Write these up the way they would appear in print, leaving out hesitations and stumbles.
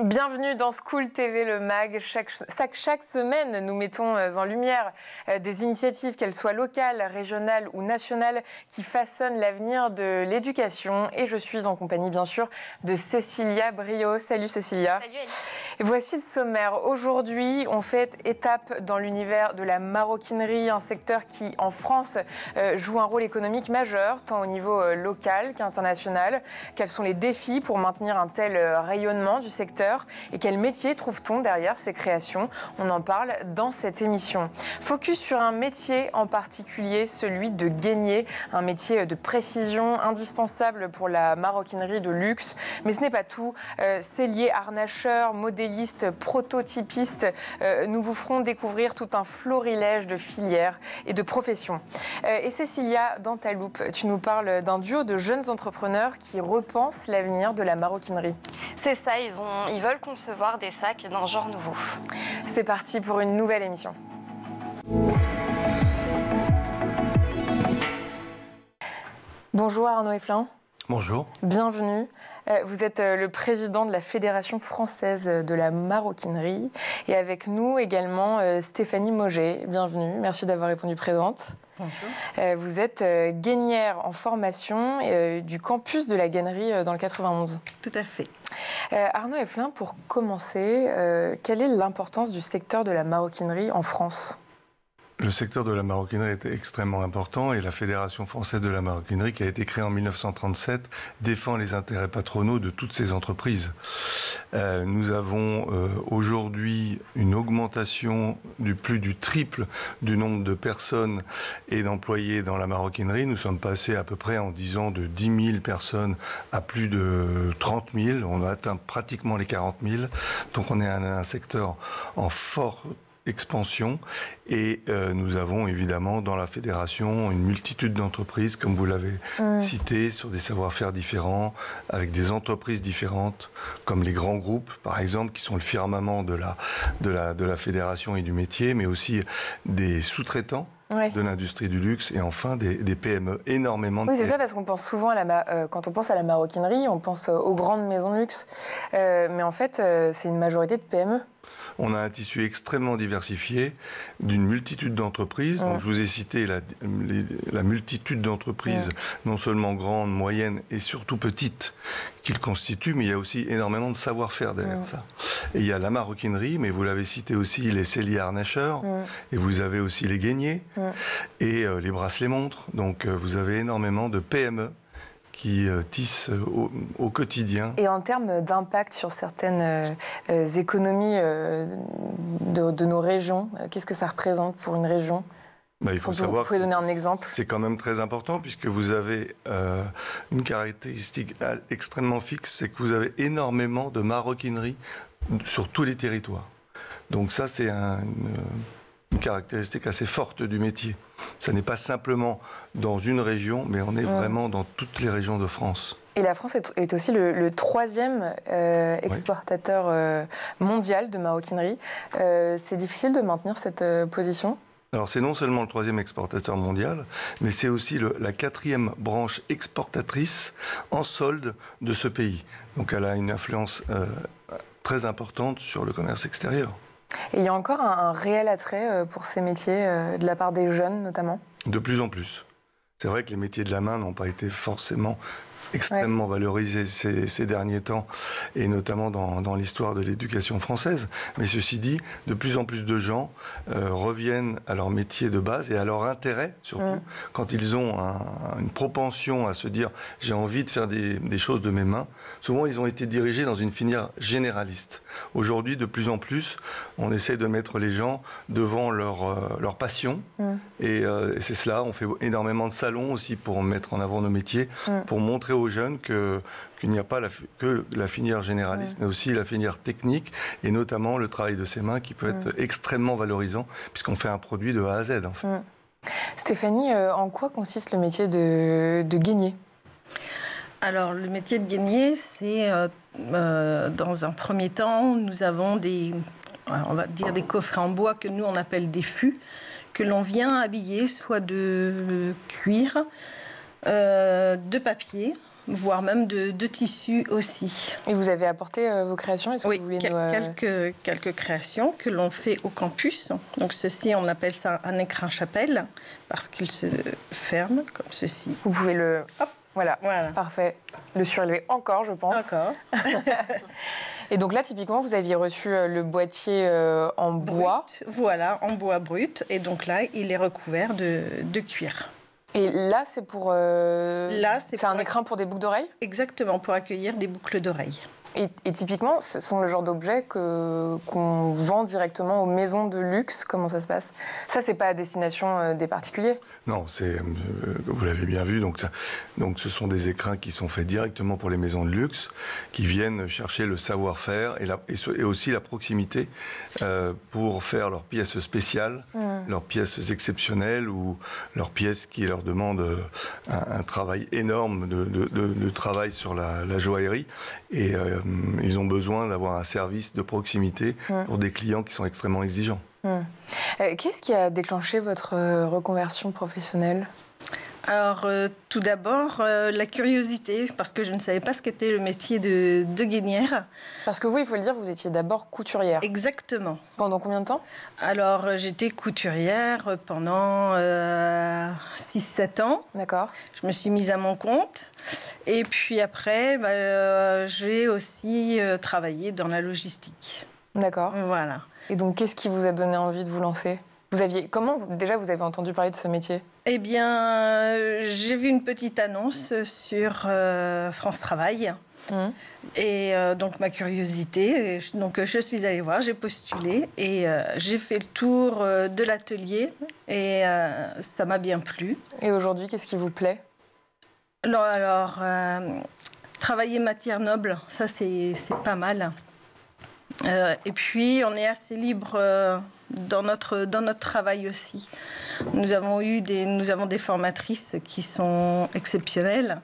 Bienvenue dans School TV, le MAG. Chaque semaine, nous mettons en lumière des initiatives, qu'elles soient locales, régionales ou nationales, qui façonnent l'avenir de l'éducation. Et je suis en compagnie, bien sûr, de Cécilia Brio. Salut Cécilia. Salut Alice. Voici le sommaire. Aujourd'hui, on fait étape dans l'univers de la maroquinerie, un secteur qui, en France, joue un rôle économique majeur, tant au niveau local qu'international. Quels sont les défis pour maintenir un tel rayonnement du secteur? Et quel métier trouve-t-on derrière ces créations? On en parle dans cette émission. Focus sur un métier en particulier, celui de guénier, un métier de précision indispensable pour la maroquinerie de luxe. Mais ce n'est pas tout. Selliers, harnacheurs, modélistes, prototypistes, nous vous ferons découvrir tout un florilège de filières et de professions. Et Cécilia, dans ta loupe, tu nous parles d'un duo de jeunes entrepreneurs qui repensent l'avenir de la maroquinerie. C'est ça, ils veulent concevoir des sacs d'un genre nouveau. C'est parti pour une nouvelle émission. Bonjour Arnaud Eflin. Bonjour. Bienvenue. Vous êtes le président de la Fédération française de la maroquinerie. Et avec nous également Stéphanie Mauger. Bienvenue. Merci d'avoir répondu présente. Bonjour. Vous êtes gainière en formation du campus de la Gainerie dans le 91. Tout à fait. Arnaud Eflin, pour commencer, quelle est l'importance du secteur de la maroquinerie en France ? Le secteur de la maroquinerie était extrêmement important et la Fédération française de la maroquinerie, qui a été créée en 1937, défend les intérêts patronaux de toutes ces entreprises. Nous avons aujourd'hui une augmentation du plus du triple du nombre de personnes et d'employés dans la maroquinerie. Nous sommes passés à peu près en 10 ans de 10 000 personnes à plus de 30 000. On a atteint pratiquement les 40 000. Donc on est un secteur en fort expansion et nous avons évidemment dans la fédération une multitude d'entreprises, comme vous l'avez cité, sur des savoir-faire différents, avec des entreprises différentes, comme les grands groupes par exemple, qui sont le firmament de la fédération et du métier, mais aussi des sous-traitants. Oui. De l'industrie du luxe et enfin des PME, énormément de PME. Oui, c'est ça, parce qu'on pense souvent, quand on pense à la maroquinerie, on pense aux grandes maisons de luxe. Mais en fait, c'est une majorité de PME. On a un tissu extrêmement diversifié d'une multitude d'entreprises. Donc, je vous ai cité la multitude d'entreprises, non seulement grandes, moyennes et surtout petites, qu'ils constituent, mais il y a aussi énormément de savoir-faire derrière ça. Et il y a la maroquinerie, mais vous l'avez cité aussi, les selliers harnacheurs, et vous avez aussi les gainiers, et les bracelets-montres. Donc vous avez énormément de PME qui tissent au quotidien. Et en termes d'impact sur certaines économies de nos régions, qu'est-ce que ça représente pour une région ? Il faut savoir, vous pouvez donner un exemple ? C'est quand même très important puisque vous avez une caractéristique extrêmement fixe, c'est que vous avez énormément de maroquinerie sur tous les territoires. Donc ça, c'est une caractéristique assez forte du métier. Ça n'est pas simplement dans une région, mais on est vraiment dans toutes les régions de France. Et la France est aussi le troisième exportateur mondial de maroquinerie. C'est difficile de maintenir cette position ? Alors c'est non seulement le troisième exportateur mondial, mais c'est aussi la quatrième branche exportatrice en solde de ce pays. Donc elle a une influence très importante sur le commerce extérieur. Et il y a encore un réel attrait pour ces métiers de la part des jeunes notamment ? De plus en plus. C'est vrai que les métiers de la main n'ont pas été forcément extrêmement valorisés ces derniers temps, et notamment dans l'histoire de l'éducation française. Mais ceci dit, de plus en plus de gens reviennent à leur métier de base et à leur intérêt, surtout, quand ils ont une propension à se dire « j'ai envie de faire des choses de mes mains ». Souvent, ils ont été dirigés dans une filière généraliste. Aujourd'hui, de plus en plus, on essaie de mettre les gens devant leur passion. Et c'est cela, on fait énormément de salons aussi pour mettre en avant nos métiers, pour montrer aux jeunes qu'il n'y a pas que la filière généraliste, mais aussi la filière technique, et notamment le travail de ses mains qui peut être extrêmement valorisant, puisqu'on fait un produit de A à Z. En fait. Stéphanie, en quoi consiste le métier de gainier ? Alors, le métier de gainier, c'est, dans un premier temps, nous avons on va dire des coffrets en bois que nous, on appelle des fûts, que l'on vient habiller soit de cuir, de papier, voire même de tissus aussi. Et vous avez apporté vos créations? Est-ce que Oui, vous voulez quelques créations que l'on fait au campus. Donc ceci, on appelle ça un écrin chapelle parce qu'il se ferme comme ceci. Vous pouvez le... Hop, voilà, Voilà. Parfait. Le surélever encore, je pense. Encore. Et donc là, typiquement, vous aviez reçu le boîtier en bois. Voilà, en bois brut. Et donc là, il est recouvert de cuir. Et là, c'est pour... c'est un écrin pour des boucles d'oreilles? Exactement, pour accueillir des boucles d'oreilles. Et typiquement, ce sont le genre d'objets qu'on vend directement aux maisons de luxe. Comment ça se passe? Ça, c'est pas à destination des particuliers? Non, vous l'avez bien vu, donc ce sont des écrins qui sont faits directement pour les maisons de luxe, qui viennent chercher le savoir-faire et aussi la proximité pour faire leurs pièces spéciales, leurs pièces exceptionnelles ou leurs pièces qui leur demandent un travail énorme de travail sur la joaillerie. Et ils ont besoin d'avoir un service de proximité pour des clients qui sont extrêmement exigeants. Qu'est-ce qui a déclenché votre reconversion professionnelle? Alors, tout d'abord, la curiosité, parce que je ne savais pas ce qu'était le métier de guénière. Parce que vous, il faut le dire, vous étiez d'abord couturière. Exactement. Pendant combien de temps? Alors, j'étais couturière pendant 6-7 ans. D'accord. Je me suis mise à mon compte. Et puis après, j'ai aussi travaillé dans la logistique. D'accord. Voilà. Et donc, qu'est-ce qui vous a donné envie de vous lancer? Comment déjà vous avez entendu parler de ce métier? Eh bien, j'ai vu une petite annonce sur France Travail. Et donc ma curiosité, donc je suis allée voir, j'ai postulé et j'ai fait le tour de l'atelier et ça m'a bien plu. Et aujourd'hui, qu'est-ce qui vous plaît? Alors travailler matière noble, ça c'est pas mal. Et puis on est assez libre dans notre travail aussi. Nous avons des formatrices qui sont exceptionnelles,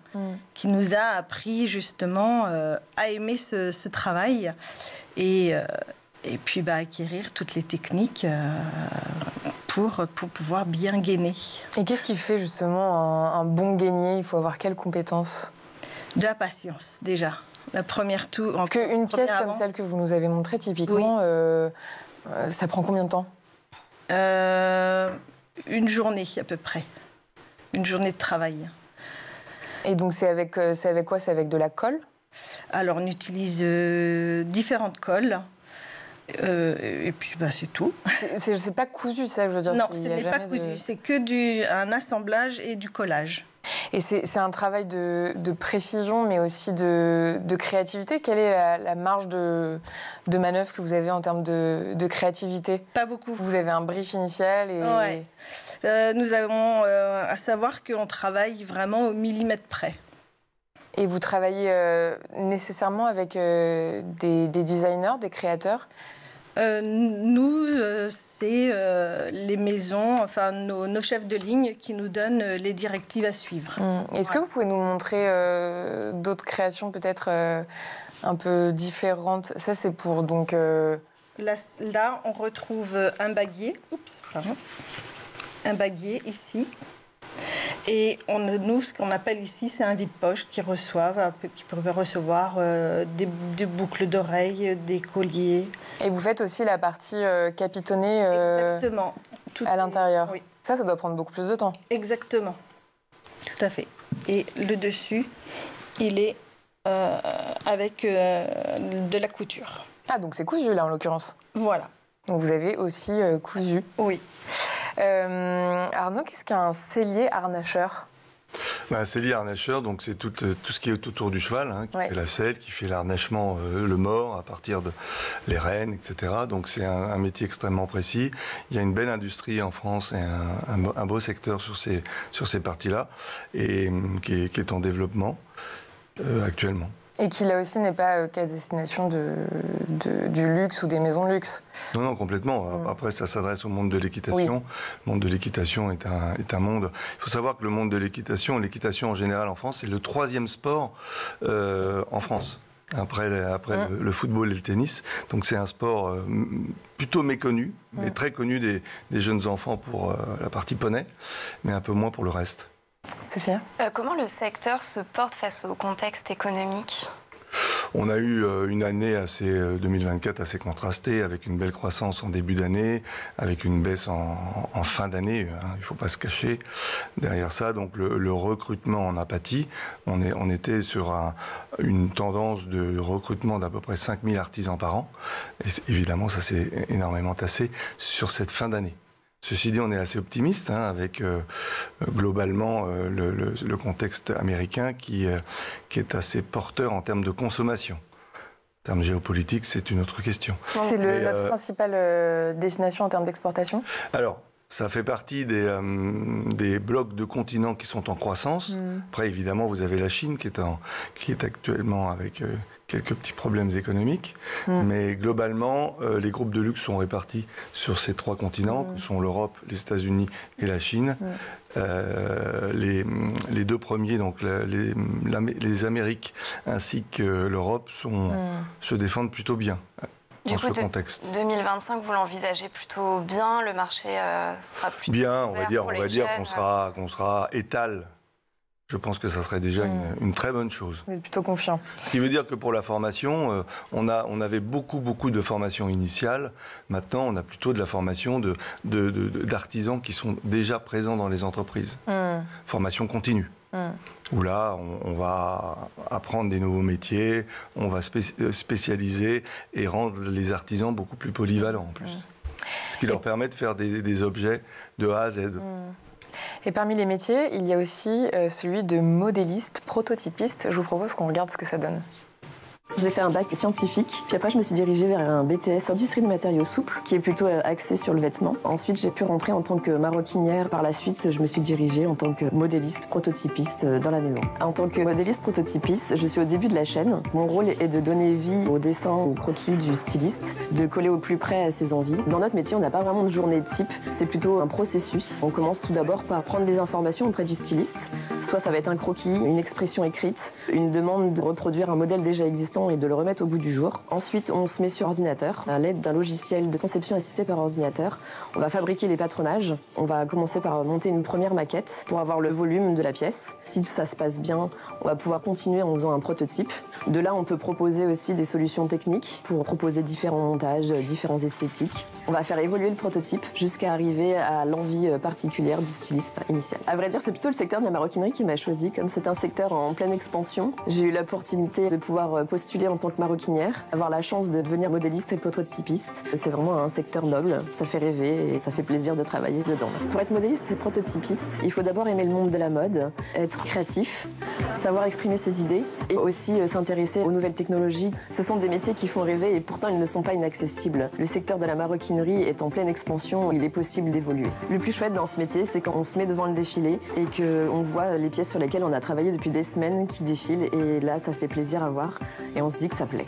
qui nous a appris justement à aimer ce travail et puis acquérir toutes les techniques pour pouvoir bien gainer. Et qu'est-ce qui fait justement un bon gainier? Il faut avoir quelles compétences? De la patience déjà. La première tour. Parce qu'une pièce comme celle que vous nous avez montrée, typiquement, ça prend combien de temps? Une journée à peu près. Une journée de travail. Et donc c'est avec quoi? C'est avec de la colle? Alors on utilise différentes colles. Et puis c'est tout. C'est pas cousu, ça, je veux dire. Non, ce n'est pas cousu. C'est que un assemblage et du collage. Et c'est un travail de précision, mais aussi de créativité. Quelle est la marge de manœuvre que vous avez en termes de créativité? Pas beaucoup. Vous avez un brief initial et... Ouais. Nous avons à savoir qu'on travaille vraiment au millimètre près. Et vous travaillez nécessairement avec des designers, des créateurs? Nous, c'est les maisons, enfin nos chefs de ligne qui nous donnent les directives à suivre. Est-ce que vous pouvez nous montrer d'autres créations peut-être un peu différentes? Ça, c'est pour donc... Là, on retrouve un baguier. Oups, pardon. Un baguier ici. Et nous, ce qu'on appelle ici, c'est un vide-poche qui peut recevoir des boucles d'oreilles, des colliers. Et vous faites aussi la partie capitonnée Exactement. À l'intérieur. Oui. Ça doit prendre beaucoup plus de temps. Exactement. Tout à fait. Et le dessus, il est avec de la couture. Ah, donc c'est cousu, là, en l'occurrence. Voilà. Donc vous avez aussi cousu. Oui. Arnaud, qu'est-ce qu'un sellier harnacheur? Un sellier harnacheur, donc c'est tout ce qui est autour du cheval, qui fait la selle, qui fait l'harnachement, le mors à partir de les rênes, etc. Donc c'est un métier extrêmement précis. Il y a une belle industrie en France et un beau secteur sur ces parties-là et qui est en développement actuellement. Et qui, là aussi, n'est pas qu'à destination du luxe ou des maisons de luxe. Non, complètement. Après, ça s'adresse au monde de l'équitation. Oui. Le monde de l'équitation est un monde... Il faut savoir que le monde de l'équitation en général en France, c'est le 3e sport en France. Après le football et le tennis. Donc c'est un sport plutôt méconnu, mais très connu des jeunes enfants pour la partie poney, mais un peu moins pour le reste. Cécilia ? Comment le secteur se porte face au contexte économique ? On a eu une année 2024 assez contrastée, avec une belle croissance en début d'année, avec une baisse en fin d'année, hein, il ne faut pas se cacher derrière ça. Donc le recrutement en a pâti. On était sur une tendance de recrutement d'à peu près 5000 artisans par an. Et évidemment, ça s'est énormément tassé sur cette fin d'année. Ceci dit, on est assez optimiste avec globalement le contexte américain qui est assez porteur en termes de consommation. En termes géopolitiques, c'est une autre question. C'est notre principale destination en termes d'exportation ? Alors, ça fait partie des blocs de continents qui sont en croissance. Après, évidemment, vous avez la Chine qui est actuellement avec quelques petits problèmes économiques. Mais globalement, les groupes de luxe sont répartis sur ces 3 continents, que sont l'Europe, les États-Unis et la Chine. Les 2 premiers, donc les Amériques ainsi que l'Europe, se défendent plutôt bien. Du coup, 2025, vous l'envisagez plutôt bien, le marché sera plutôt bien, on ouvert va dire qu'on sera étal. Je pense que ça serait déjà une très bonne chose. Vous êtes plutôt confiant. Ce qui veut dire que pour la formation, on avait beaucoup de formations initiales. Maintenant, on a plutôt de la formation d'artisans qui sont déjà présents dans les entreprises. Formation continue. Où là, on va apprendre des nouveaux métiers, on va spécialiser et rendre les artisans beaucoup plus polyvalents en plus. Ce qui leur permet de faire des objets de A à Z. Et parmi les métiers, il y a aussi celui de modéliste, prototypiste. Je vous propose qu'on regarde ce que ça donne. J'ai fait un bac scientifique, puis après je me suis dirigée vers un BTS industrie de matériaux souples, qui est plutôt axé sur le vêtement. Ensuite j'ai pu rentrer en tant que maroquinière. Par la suite je me suis dirigée en tant que modéliste prototypiste dans la maison. En tant que modéliste prototypiste, je suis au début de la chaîne. Mon rôle est de donner vie au dessin, au croquis du styliste, de coller au plus près à ses envies. Dans notre métier, on n'a pas vraiment de journée type, c'est plutôt un processus. On commence tout d'abord par prendre des informations auprès du styliste. Soit ça va être un croquis, une expression écrite, une demande de reproduire un modèle déjà existant et de le remettre au bout du jour. Ensuite, on se met sur ordinateur. À l'aide d'un logiciel de conception assistée par ordinateur, on va fabriquer les patronages. On va commencer par monter une première maquette pour avoir le volume de la pièce. Si ça se passe bien, on va pouvoir continuer en faisant un prototype. De là, on peut proposer aussi des solutions techniques pour proposer différents montages, différents esthétiques. On va faire évoluer le prototype jusqu'à arriver à l'envie particulière du styliste initial. À vrai dire, c'est plutôt le secteur de la maroquinerie qui m'a choisi. Comme c'est un secteur en pleine expansion, j'ai eu l'opportunité de pouvoir postuler en tant que maroquinière, avoir la chance de devenir modéliste et prototypiste. C'est vraiment un secteur noble, ça fait rêver et ça fait plaisir de travailler dedans. Pour être modéliste et prototypiste, il faut d'abord aimer le monde de la mode, être créatif, savoir exprimer ses idées et aussi s'intéresser aux nouvelles technologies. Ce sont des métiers qui font rêver et pourtant ils ne sont pas inaccessibles. Le secteur de la maroquinerie est en pleine expansion, il est possible d'évoluer. Le plus chouette dans ce métier, c'est quand on se met devant le défilé et qu'on voit les pièces sur lesquelles on a travaillé depuis des semaines qui défilent et là ça fait plaisir à voir et on se dit que ça plaît.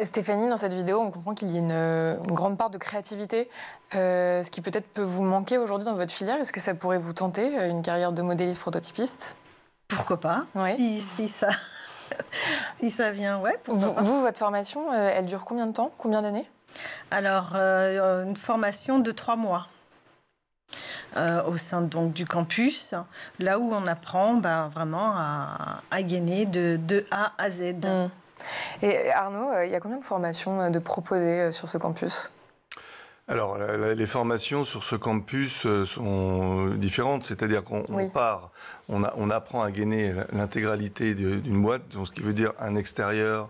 Stéphanie, dans cette vidéo, on comprend qu'il y a une grande part de créativité, ce qui peut-être peut vous manquer aujourd'hui dans votre filière. Est-ce que ça pourrait vous tenter, une carrière de modéliste prototypiste ? Pourquoi pas, ouais. si ça vient, ouais. Vous, votre formation, elle dure combien de temps, combien d'années ? Alors, une formation de 3 mois. Au sein donc du campus, là où on apprend vraiment à gainer de A à Z. Et Arnaud, il y a combien de formations de proposées sur ce campus ? Alors, les formations sur ce campus sont différentes, c'est-à-dire qu'on part, on apprend à gainer l'intégralité d'une boîte, donc ce qui veut dire un extérieur,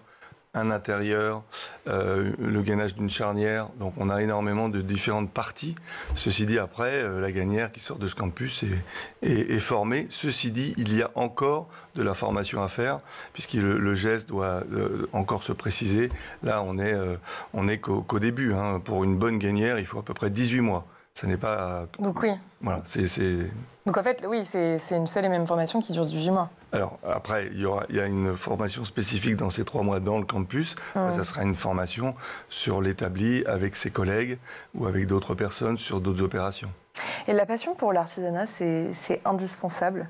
un intérieur, le gainage d'une charnière. Donc on a énormément de différentes parties. Ceci dit, après, la gainière qui sort de ce campus est formée. Ceci dit, il y a encore de la formation à faire, puisque le geste doit encore se préciser. Là, on est qu'au début. Pour une bonne gainière, il faut à peu près 18 mois. Ça n'est pas... Donc oui. Voilà, Donc en fait, oui, c'est une seule et même formation qui dure 18 mois. Alors après, il y a une formation spécifique dans ces 3 mois dans le campus. Ça sera une formation sur l'établi avec ses collègues ou avec d'autres personnes sur d'autres opérations. Et la passion pour l'artisanat, c'est indispensable ?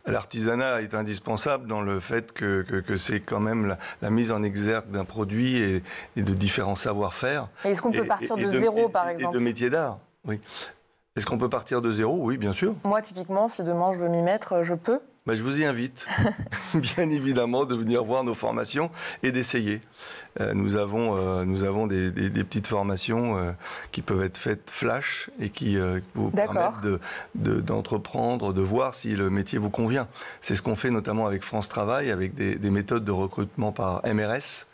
L'artisanat est indispensable dans le fait que c'est quand même la mise en exergue d'un produit et de différents savoir-faire. Et est-ce qu'on peut partir de zéro, par exemple ? Et de métiers d'art, oui. Est-ce qu'on peut partir de zéro? Oui, bien sûr. Moi, typiquement, si demain je veux m'y mettre, je peux. Je vous y invite, bien évidemment, de venir voir nos formations et d'essayer. Nous avons des petites formations qui peuvent être faites flash et qui vous permettent d'entreprendre, de voir si le métier vous convient. C'est ce qu'on fait notamment avec France Travail, avec des méthodes de recrutement par MRS,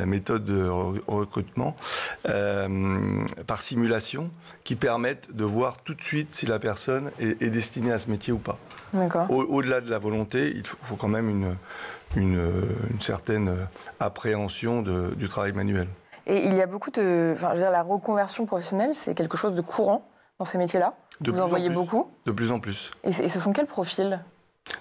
méthodes de recrutement par simulation, qui permettent de voir tout de suite si la personne est destinée à ce métier ou pas. Au-delà de la volonté, il faut quand même une certaine appréhension du travail manuel. Et il y a beaucoup de... Enfin, je veux dire, la reconversion professionnelle, c'est quelque chose de courant dans ces métiers-là? Vous en voyez beaucoup? De plus en plus. Et ce sont quels profils?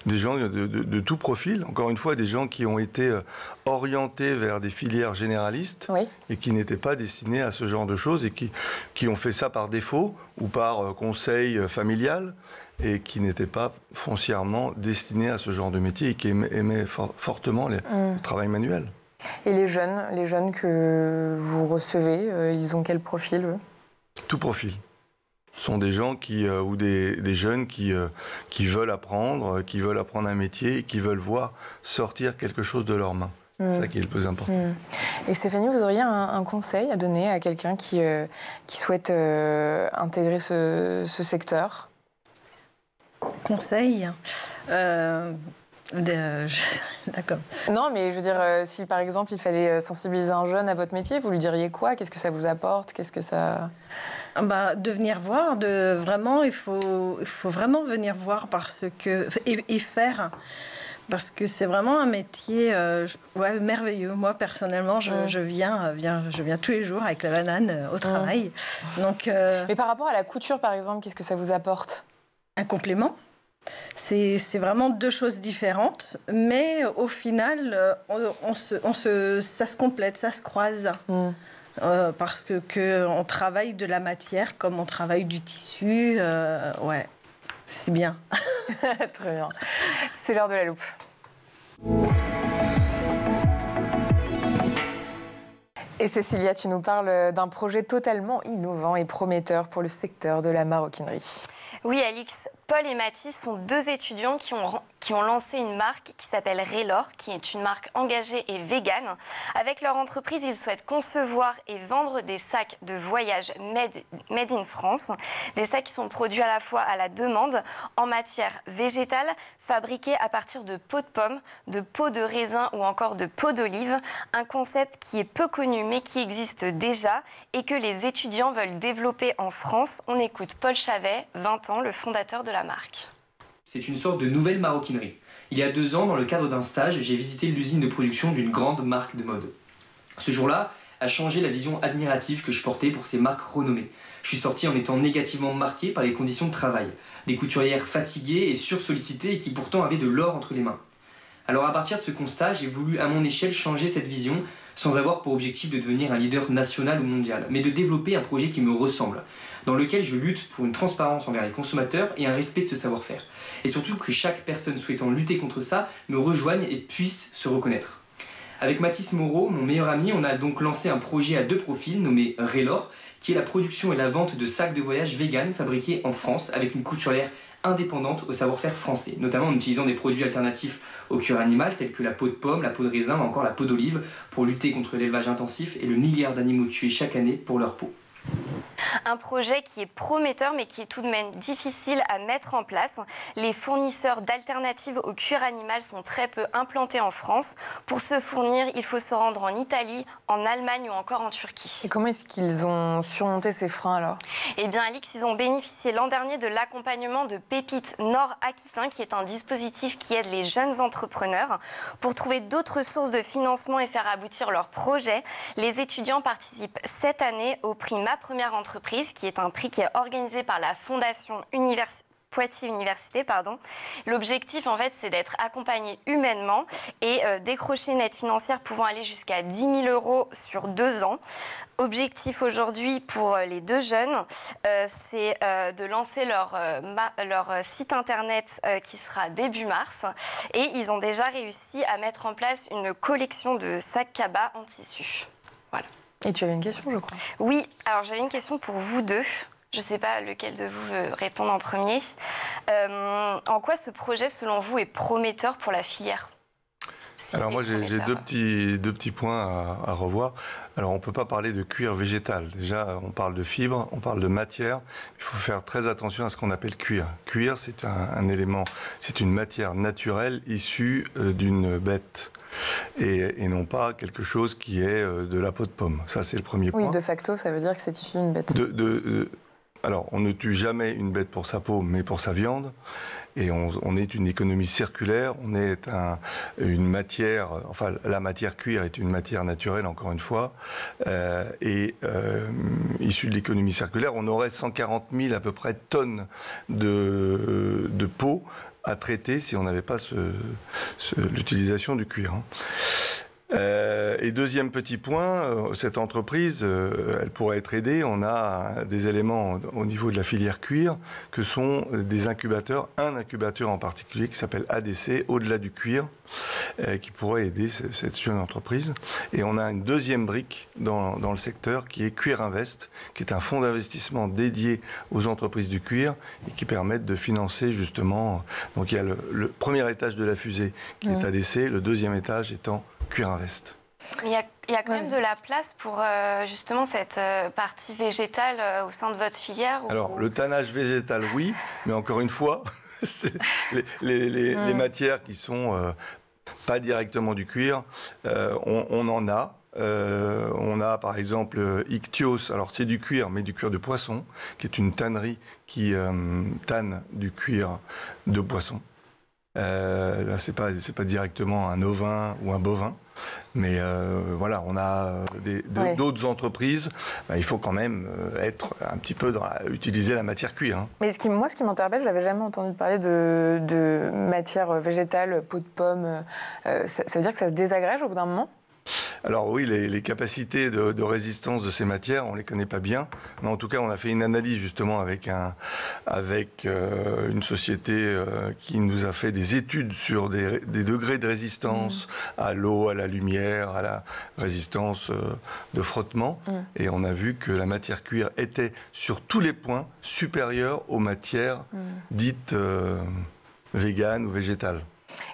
Des gens de tout profil, encore une fois, des gens qui ont été orientés vers des filières généralistes et qui n'étaient pas destinés à ce genre de choses et qui ont fait ça par défaut ou par conseil familial et qui n'étaient pas foncièrement destinés à ce genre de métier et qui aimaient fortement le travail manuel. Et les jeunes que vous recevez, ils ont quel profil, eux? Tout profil. Ce sont des gens ou des jeunes qui veulent apprendre un métier et qui veulent voir sortir quelque chose de leurs mains. C'est ça qui est le plus important. Et Stéphanie, vous auriez un conseil à donner à quelqu'un qui souhaite intégrer ce secteur? Conseil D'accord. Non, mais je veux dire, si par exemple il fallait sensibiliser un jeune à votre métier, vous lui diriez quoi? Qu'est-ce que ça vous apporte? Qu'est-ce que ça... De venir voir, il faut vraiment venir voir et faire. Parce que c'est vraiment un métier merveilleux. Moi, personnellement, je viens tous les jours avec la banane au travail. Donc, Mais par rapport à la couture, par exemple, qu'est-ce que ça vous apporte? Un complément. C'est vraiment deux choses différentes, mais au final, ça se complète, ça se croise. Parce qu'on travaille de la matière comme on travaille du tissu. C'est bien. Très bien. C'est l'heure de la loupe. Et Cécilia, tu nous parles d'un projet totalement innovant et prometteur pour le secteur de la maroquinerie. Oui, Alix, Paul et Mathis sont deux étudiants qui ont lancé une marque qui s'appelle Raylor, qui est une marque engagée et végane. Avec leur entreprise, ils souhaitent concevoir et vendre des sacs de voyage made in France. Des sacs qui sont produits à la fois à la demande en matière végétale, fabriqués à partir de peaux de pommes, de peaux de raisin ou encore de peaux d'olive. Un concept qui est peu connu mais qui existe déjà et que les étudiants veulent développer en France. On écoute Paul Chavet, 20 ans, le fondateur de la marque. C'est une sorte de nouvelle maroquinerie. Il y a 2 ans, dans le cadre d'un stage, j'ai visité l'usine de production d'une grande marque de mode. Ce jour-là a changé la vision admirative que je portais pour ces marques renommées. Je suis sorti en étant négativement marqué par les conditions de travail. Des couturières fatiguées et sursollicitées et qui pourtant avaient de l'or entre les mains. Alors à partir de ce constat, j'ai voulu à mon échelle changer cette vision sans avoir pour objectif de devenir un leader national ou mondial, mais de développer un projet qui me ressemble, dans lequel je lutte pour une transparence envers les consommateurs et un respect de ce savoir-faire. Et surtout que chaque personne souhaitant lutter contre ça me rejoigne et puisse se reconnaître. Avec Mathis Moreau, mon meilleur ami, on a donc lancé un projet à 2 profils nommé Raylor, qui est la production et la vente de sacs de voyage vegan fabriqués en France avec une couturière indépendante au savoir-faire français, notamment en utilisant des produits alternatifs au cuir animal tels que la peau de pomme, la peau de raisin ou encore la peau d'olive pour lutter contre l'élevage intensif et le milliard d'animaux tués chaque année pour leur peau. Un projet qui est prometteur mais qui est tout de même difficile à mettre en place. Les fournisseurs d'alternatives au cuir animal sont très peu implantés en France. Pour se fournir, il faut se rendre en Italie, en Allemagne ou encore en Turquie. Et comment est-ce qu'ils ont surmonté ces freins alors? Eh bien, Alix, ils ont bénéficié l'an dernier de l'accompagnement de Pépite Nord-Aquitain, qui est un dispositif qui aide les jeunes entrepreneurs. Pour trouver d'autres sources de financement et faire aboutir leurs projets, les étudiants participent cette année au prix Ma Première Entreprise, qui est un prix qui est organisé par la Fondation Poitiers Université. L'objectif, en fait, c'est d'être accompagné humainement et décrocher une aide financière pouvant aller jusqu'à 10 000 € sur 2 ans. Objectif aujourd'hui pour les 2 jeunes, c'est de lancer leur site internet qui sera début mars. Et ils ont déjà réussi à mettre en place une collection de sacs cabas en tissu. Voilà. Et tu avais une question, je crois. Oui, alors j'avais une question pour vous deux. Je ne sais pas lequel de vous veut répondre en premier. En quoi ce projet, selon vous, est prometteur pour la filière ? Alors moi j'ai deux petits points à revoir. Alors on ne peut pas parler de cuir végétal. Déjà on parle de fibres, on parle de matière. Il faut faire très attention à ce qu'on appelle cuir. Cuir c'est un élément, c'est une matière naturelle issue d'une bête. Et non pas quelque chose qui est de la peau de pomme. Ça c'est le premier point. Oui, de facto ça veut dire que c'est issu d'une bête. Alors on ne tue jamais une bête pour sa peau mais pour sa viande. Et on est une économie circulaire, on est une matière, enfin la matière cuir est une matière naturelle encore une fois, issue de l'économie circulaire, on aurait 140 000 à peu près tonnes de peau à traiter si on n'avait pas l'utilisation du cuir. Et deuxième petit point, cette entreprise, elle pourrait être aidée. On a des éléments au niveau de la filière cuir que sont des incubateurs, un incubateur en particulier qui s'appelle ADC, au-delà du cuir, qui pourrait aider cette jeune entreprise. Et on a une deuxième brique dans le secteur qui est Cuir Invest, qui est un fonds d'investissement dédié aux entreprises du cuir et qui permettent de financer justement. Donc il y a le premier étage de la fusée qui est ADC, le deuxième étage étant Cuir Invest. Il y a quand même de la place pour justement cette partie végétale au sein de votre filière Alors, le tannage végétal, oui, mais encore une fois, les matières qui sont pas directement du cuir, on en a. On a par exemple Ichthyoos, alors c'est du cuir, mais du cuir de poisson, qui est une tannerie qui tanne du cuir de poisson. Là, c'est pas directement un ovin ou un bovin, mais voilà, on a d'autres entreprises. Il faut quand même être un petit peu utiliser la matière cuir. Hein. Mais ce qui m'interpelle, j'avais jamais entendu parler de matière végétale, peau de pomme. Ça veut dire que ça se désagrège au bout d'un moment ? Alors oui, les capacités de résistance de ces matières, on ne les connaît pas bien. Mais en tout cas, on a fait une analyse justement avec une société qui nous a fait des études sur des degrés de résistance à l'eau, à la lumière, à la résistance de frottement. Et on a vu que la matière cuir était sur tous les points supérieure aux matières dites véganes ou végétales.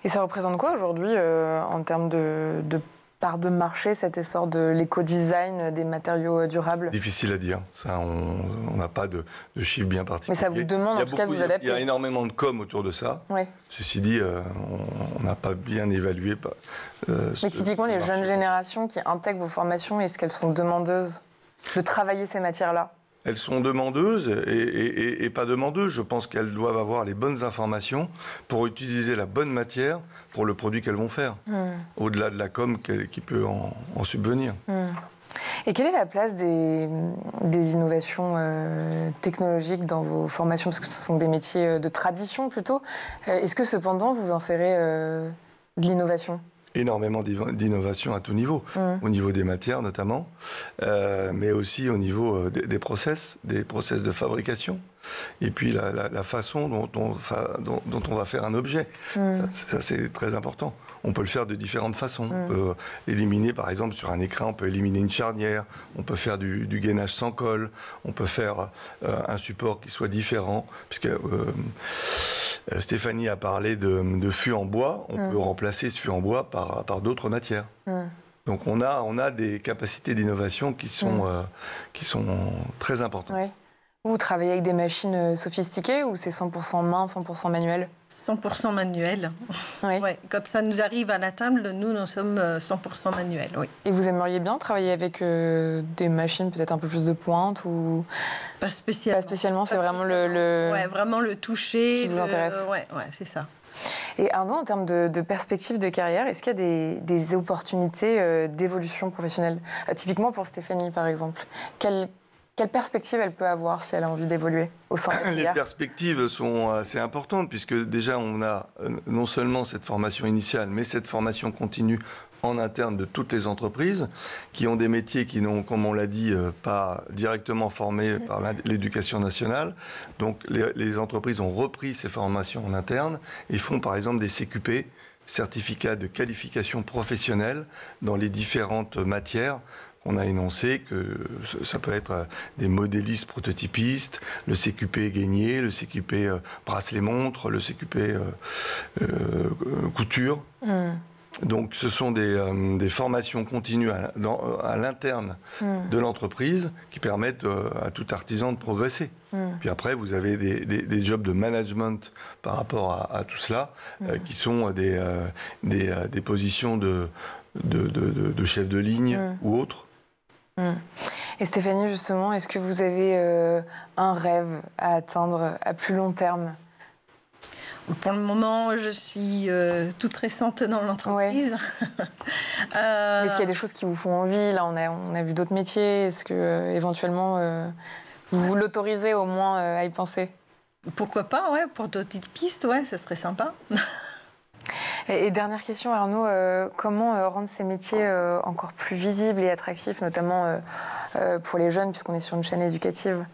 Et ça représente quoi aujourd'hui en termes de part de marché, cet essor de l'éco-design des matériaux durables ? Difficile à dire. Ça, on n'a pas de chiffres bien particuliers. Mais ça vous demande en tout cas de vous adapter. Il y a énormément de com autour de ça. Oui. Ceci dit, on n'a pas bien évalué. Mais typiquement, les jeunes générations qui intègrent vos formations, est-ce qu'elles sont demandeuses de travailler ces matières-là ? Elles sont demandeuses et pas demandeuses. Je pense qu'elles doivent avoir les bonnes informations pour utiliser la bonne matière pour le produit qu'elles vont faire, au-delà de la com qui peut en subvenir. Et quelle est la place des innovations technologiques dans vos formations ? Parce que ce sont des métiers de tradition plutôt. Est-ce que cependant vous insérez de l'innovation ? Énormément d'innovation à tout niveau, au niveau des matières notamment, mais aussi au niveau des process de fabrication, et puis la façon dont on va faire un objet. Ça c'est très important. On peut le faire de différentes façons. On peut éliminer, par exemple, sur un écran, on peut éliminer une charnière, on peut faire du gainage sans colle, on peut faire un support qui soit différent, puisque Stéphanie a parlé de fût en bois, on peut remplacer ce fût en bois par d'autres matières. Donc on a des capacités d'innovation qui sont très importantes. Oui. Vous travaillez avec des machines sophistiquées ou c'est 100% main, 100% manuel ? 100% manuel. Oui. Ouais, quand ça nous arrive à la table, nous sommes 100% manuel. Oui. Et vous aimeriez bien travailler avec des machines peut-être un peu plus de pointe ou... Pas spécialement. Pas spécialement, c'est vraiment Ouais, vraiment le toucher. Qui vous intéresse. Ouais, c'est ça. Et Arnaud, en termes de perspectives de carrière, est-ce qu'il y a des opportunités d'évolution professionnelle ? Typiquement pour Stéphanie, par exemple. Quelle perspective elle peut avoir si elle a envie d'évoluer au sein de la filière ? Les perspectives sont assez importantes puisque déjà on a non seulement cette formation initiale, mais cette formation continue en interne de toutes les entreprises qui ont des métiers qui n'ont, comme on l'a dit, pas directement formés par l'éducation nationale. Donc les entreprises ont repris ces formations en interne et font par exemple des CQP, certificats de qualification professionnelle, dans les différentes matières on a énoncé que ça peut être des modélistes prototypistes, le CQP gainier, le CQP bracelet-montre, le CQP couture. Donc ce sont des formations continues à l'interne de l'entreprise qui permettent à tout artisan de progresser. Puis après, vous avez des jobs de management par rapport à tout cela, qui sont des positions de chef de ligne ou autres. Et Stéphanie, justement, est-ce que vous avez un rêve à atteindre à plus long terme ? Pour le moment, je suis toute récente dans l'entreprise. Ouais. Est-ce qu'il y a des choses qui vous font envie ? Là, on a vu d'autres métiers. Est-ce que éventuellement vous l'autorisez au moins à y penser ? Pourquoi pas, ouais, pour d'autres petites pistes, ouais, ça serait sympa. Et dernière question, Arnaud, comment rendre ces métiers encore plus visibles et attractifs, notamment pour les jeunes, puisqu'on est sur une chaîne éducative ?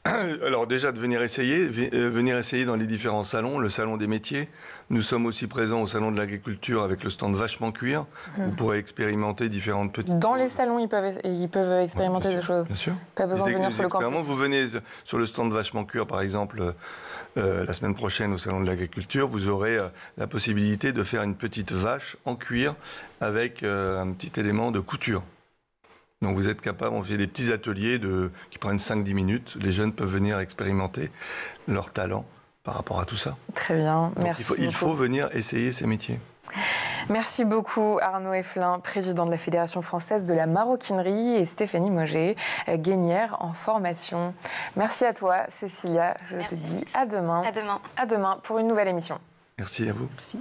Alors déjà de venir essayer dans les différents salons, le salon des métiers. Nous sommes aussi présents au salon de l'agriculture avec le stand Vachement Cuir. Vous pourrez expérimenter différentes petites... Dans les salons, ils peuvent expérimenter des choses. Bien sûr. Pas besoin de venir sur le campus. Vous venez sur le stand Vachement Cuir, par exemple, la semaine prochaine au salon de l'agriculture, vous aurez la possibilité de faire une petite vache en cuir avec un petit élément de couture. Donc vous êtes capable, on fait des petits ateliers qui prennent 5-10 minutes. Les jeunes peuvent venir expérimenter leur talent par rapport à tout ça. Très bien, donc merci beaucoup. Il faut venir essayer ces métiers. Merci beaucoup Arnaud Effelin, président de la Fédération française de la maroquinerie, et Stéphanie Mauger, gainière en formation. Merci à toi Cécilia, je te dis à demain. À demain. À demain pour une nouvelle émission. Merci à vous. Merci.